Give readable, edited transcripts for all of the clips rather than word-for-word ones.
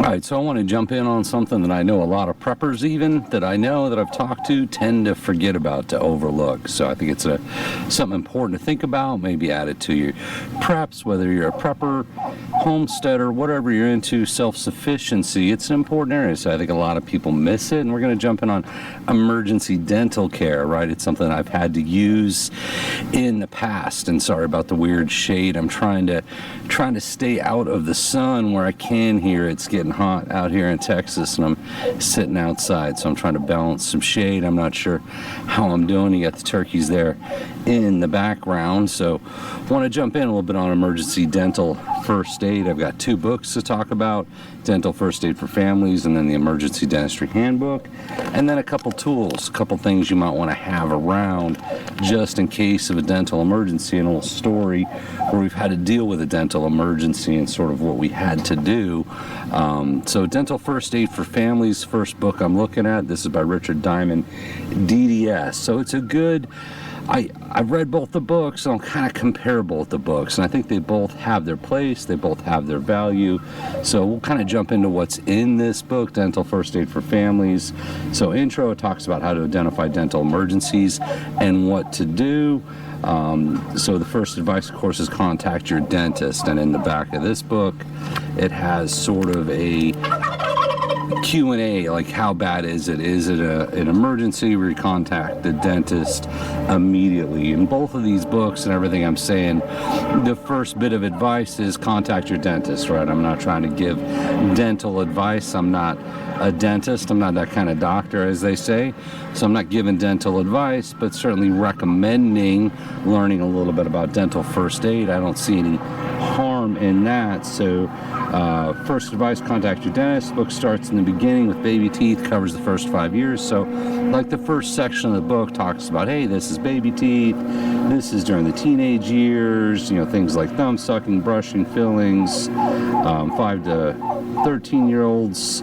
Right, so I want to jump in on something that I know a lot of preppers even that I know that I've talked to tend to forget about, to overlook. So I think it's something important to think about, maybe add it to your preps, whether you're a prepper, homesteader, whatever you're into, self-sufficiency. It's an important area, so I think a lot of people miss it. And we're going to jump in on emergency dental care, right? It's something I've had to use in the past, and sorry about the weird shade. I'm trying to stay out of the sun where I can here. It's getting hot out here in Texas, and I'm sitting outside, so I'm trying to balance some shade. I'm not sure how I'm doing. You got the turkeys there in the background, so I want to jump in a little bit on emergency dental first aid. I've got 2 books to talk about: Dental First Aid for Families, and then the Emergency Dentistry Handbook, and then a couple tools, a couple things you might want to have around just in case of a dental emergency, and a little story where we've had to deal with a dental emergency and sort of what we had to do. So Dental First Aid for Families, first book I'm looking at. This is by Richard Diamond, DDS. So it's a good, I've read both the books, and I'll kind of compare both the books, and I think they both have their place, they both have their value. So we'll kind of jump into what's in this book, Dental First Aid for Families. So intro, it talks about how to identify dental emergencies and what to do. So the first advice, of course, is contact your dentist, and in the back of this book it has sort of a Q&A, like how bad is it? Is it an emergency where you contact the dentist immediately? In both of these books and everything I'm saying, the first bit of advice is contact your dentist, right? I'm not trying to give dental advice. I'm not a dentist. I'm not that kind of doctor, as they say. So I'm not giving dental advice, but certainly recommending learning a little bit about dental first aid. I don't see any harm in that. So first advice, contact your dentist. The book starts in the beginning with baby teeth, covers the first 5 years. So like the first section of the book talks about, hey, this is baby teeth, this is during the teenage years, things like thumb sucking, brushing, fillings, 5 to 13-year-olds,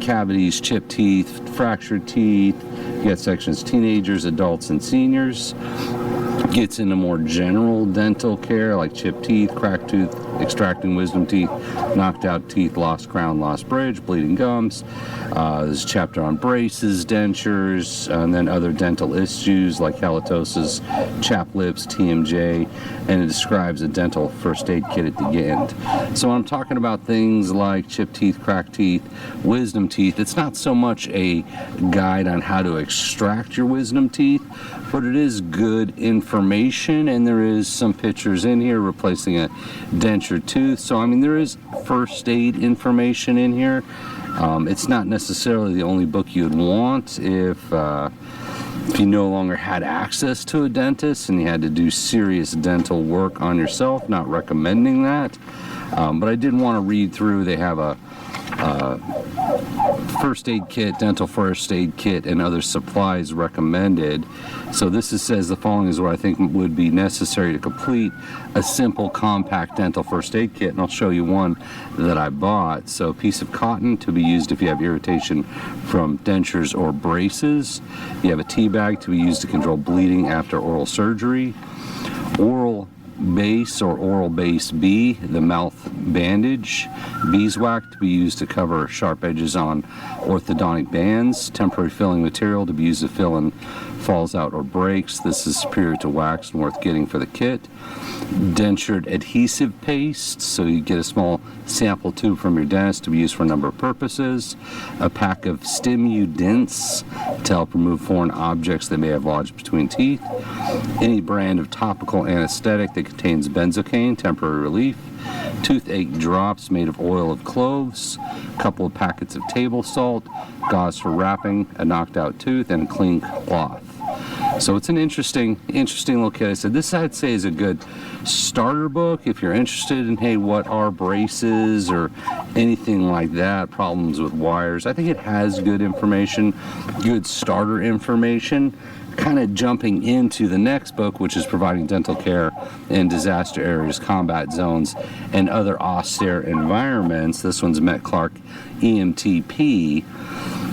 cavities, chipped teeth, fractured teeth. You got sections teenagers, adults, and seniors. Gets into more general dental care like chipped teeth, cracked tooth, extracting wisdom teeth, knocked out teeth, lost crown, lost bridge, bleeding gums. There's a chapter on braces, dentures, and then other dental issues like halitosis, chapped lips, TMJ, and it describes a dental first aid kit at the end. So when I'm talking about things like chipped teeth, cracked teeth, wisdom teeth, it's not so much a guide on how to extract your wisdom teeth, but it is good information, and there is some pictures in here replacing a denture tooth. So there is first aid information in here. It's not necessarily the only book you'd want if you no longer had access to a dentist and you had to do serious dental work on yourself. Not recommending that, but I did want to read through. They have a first aid kit, dental first aid kit, and other supplies recommended. So this says the following is what I think would be necessary to complete a simple compact dental first aid kit, and I'll show you one that I bought. So a piece of cotton to be used if you have irritation from dentures or braces. You have a tea bag to be used to control bleeding after oral surgery. Oral base or oral base B, the mouth bandage. Beeswax to be used to cover sharp edges on orthodontic bands. Temporary filling material to be used if filling falls out or breaks. This is superior to wax and worth getting for the kit. Dentured adhesive paste, so you get a small sample tube from your dentist to be used for a number of purposes. A pack of Stimudents to help remove foreign objects that may have lodged between teeth. Any brand of topical anesthetic that contains benzocaine, temporary relief. Toothache drops made of oil of cloves. A couple of packets of table salt. Gauze for wrapping a knocked out tooth, and a clean cloth. So it's an interesting little kit. I said this, I'd say, is a good starter book if you're interested in, hey, what are braces or anything like that, problems with wires. I think it has good information, good starter information. Kind of jumping into the next book, which is providing dental care in disaster areas, combat zones, and other austere environments. This one's Met Clark EMTP.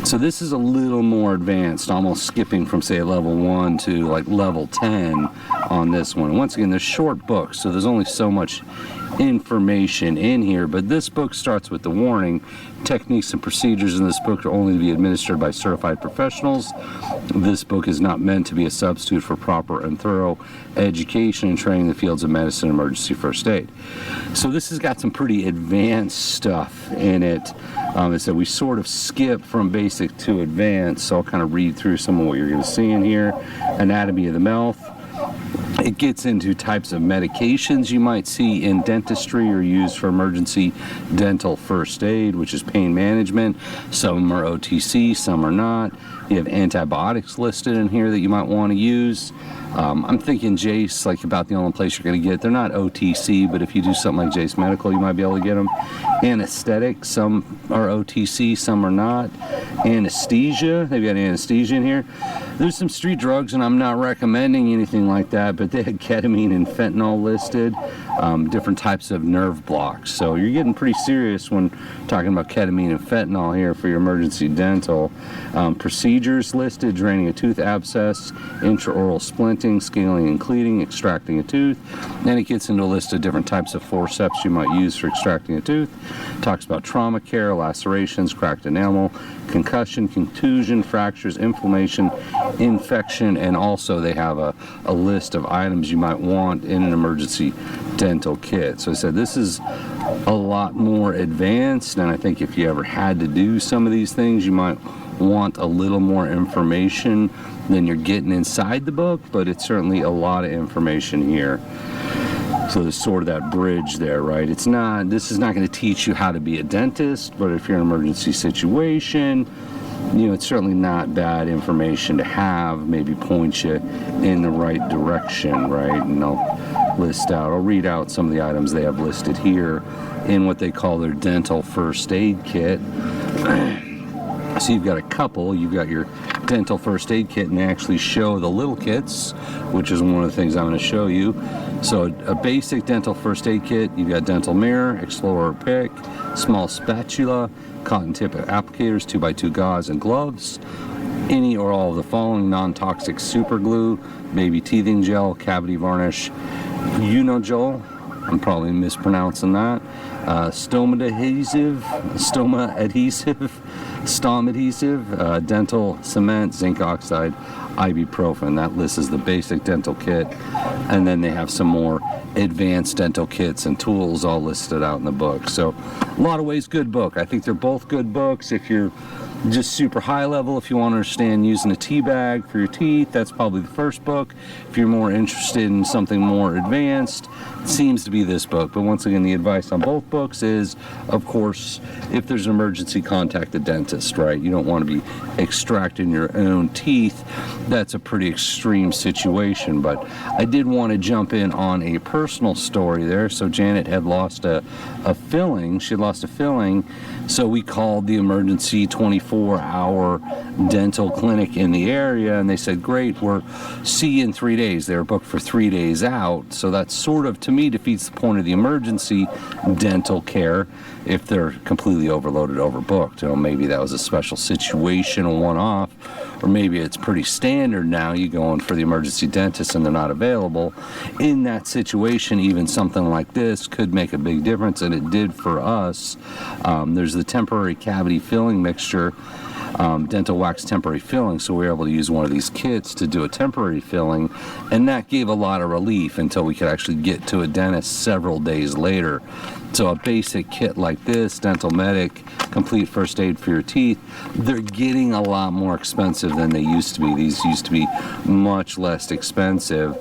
So this is a little more advanced, almost skipping from, say, level 1 to like level 10 on this one. Once again, they're short books, so there's only so much information in here, but this book starts with the warning. Techniques and procedures in this book are only to be administered by certified professionals. This book is not meant to be a substitute for proper and thorough education and training in the fields of medicine and emergency first aid. So this has got some pretty advanced stuff in it. So we sort of skip from basic to advanced, so I'll kind of read through some of what you're going to see in here. Anatomy of the mouth. It gets into types of medications you might see in dentistry or used for emergency dental first aid, which is pain management. Some are OTC, some are not. You have antibiotics listed in here that you might want to use. I'm thinking Jace, like about the only place you're going to get. They're not OTC, but if you do something like Jace Medical, you might be able to get them. Anesthetic, some are OTC, some are not. Anesthesia, they've got anesthesia in here. There's some street drugs, and I'm not recommending anything like that, but they had ketamine and fentanyl listed, different types of nerve blocks. So you're getting pretty serious when talking about ketamine and fentanyl here for your emergency dental. Procedures listed: draining a tooth abscess, intraoral splinting, scaling and cleaning, extracting a tooth. Then it gets into a list of different types of forceps you might use for extracting a tooth. Talks about trauma care, lacerations, cracked enamel, concussion, contusion, fractures, inflammation, infection, and also they have a list of items you might want in an emergency dental kit. So I said this is a lot more advanced, and I think if you ever had to do some of these things, you might want a little more information than you're getting inside the book, but it's certainly a lot of information here. So there's sort of that bridge there, right? This is not going to teach you how to be a dentist, but if you're in an emergency situation, it's certainly not bad information to have, maybe point you in the right direction, right? And I'll read out some of the items they have listed here in what they call their dental first aid kit. So you've got a couple. You've got your dental first aid kit, and they actually show the little kits, which is one of the things I'm going to show you. So a basic dental first aid kit, you've got dental mirror, explorer pick, small spatula, cotton tip applicators, 2x2 gauze, and gloves. Any or all of the following: non-toxic super glue, baby teething gel, cavity varnish, Unijol, I'm probably mispronouncing that, stoma adhesive, dental cement, zinc oxide, ibuprofen. That list is the basic dental kit, and then they have some more advanced dental kits and tools all listed out in the book. So a lot of ways good book. I think they're both good books. If you're just super high level, if you want to understand using a tea bag for your teeth, that's probably the first book. If you're more interested in something more advanced, it seems to be this book. But once again, the advice on both books is, of course, if there's an emergency, contact the dentist, right? You don't want to be extracting your own teeth. That's a pretty extreme situation. But I did want to jump in on a personal story there. So Janet had lost a filling. She had lost a filling. So we called the emergency 24-hour dental clinic in the area, and they said, great, we'll see you in 3 days. They were booked for 3 days out. So that sort of, to me, defeats the point of the emergency dental care if they're completely overloaded, overbooked. Maybe that was a special situation, a one-off, or maybe it's pretty standard now. You go in for the emergency dentist and they're not available. In that situation, even something like this could make a big difference, and it did for us. There's the temporary cavity filling mixture, dental wax temporary filling, so we were able to use one of these kits to do a temporary filling, and that gave a lot of relief until we could actually get to a dentist several days later. So a basic kit like this, Dental Medic, complete first aid for your teeth, they're getting a lot more expensive than they used to be. These used to be much less expensive,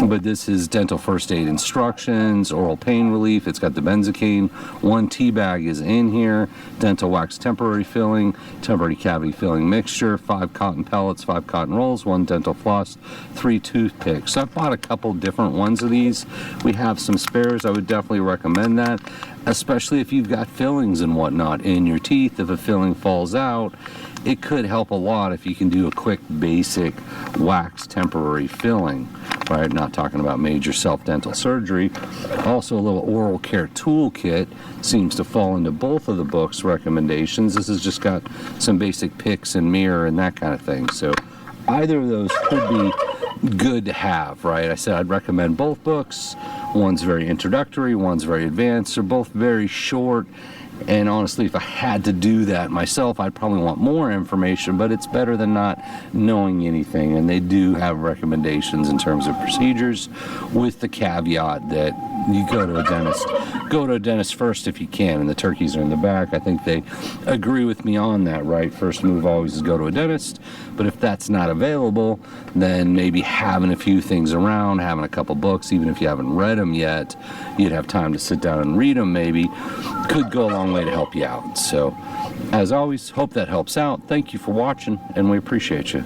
but this is dental first aid instructions, oral pain relief. It's got the benzocaine. One tea bag is in here, dental wax temporary filling, temporary cavity filling mixture, 5 cotton pellets, 5 cotton rolls, 1 dental floss, 3 toothpicks. So I've bought a couple different ones of these. We have some spares. I would definitely recommend that, especially if you've got fillings and whatnot in your teeth. If a filling falls out, it could help a lot if you can do a quick basic wax temporary filling, right? Not talking about major self-dental surgery. Also, a little oral care toolkit seems to fall into both of the book's recommendations. This has just got some basic picks and mirror and that kind of thing. So either of those could be good to have, right? I said I'd recommend both books. One's very introductory, one's very advanced. They're both very short. And honestly, if I had to do that myself, I'd probably want more information, but it's better than not knowing anything. And they do have recommendations in terms of procedures, with the caveat that you go to a dentist. Go to a dentist first if you can, and the turkeys are in the back. I think they agree with me on that, right? First move always is go to a dentist, but if that's not available, then maybe having a few things around, having a couple books, even if you haven't read them yet, you'd have time to sit down and read them maybe, could go a long way to help you out. So, as always, hope that helps out. Thank you for watching, and we appreciate you.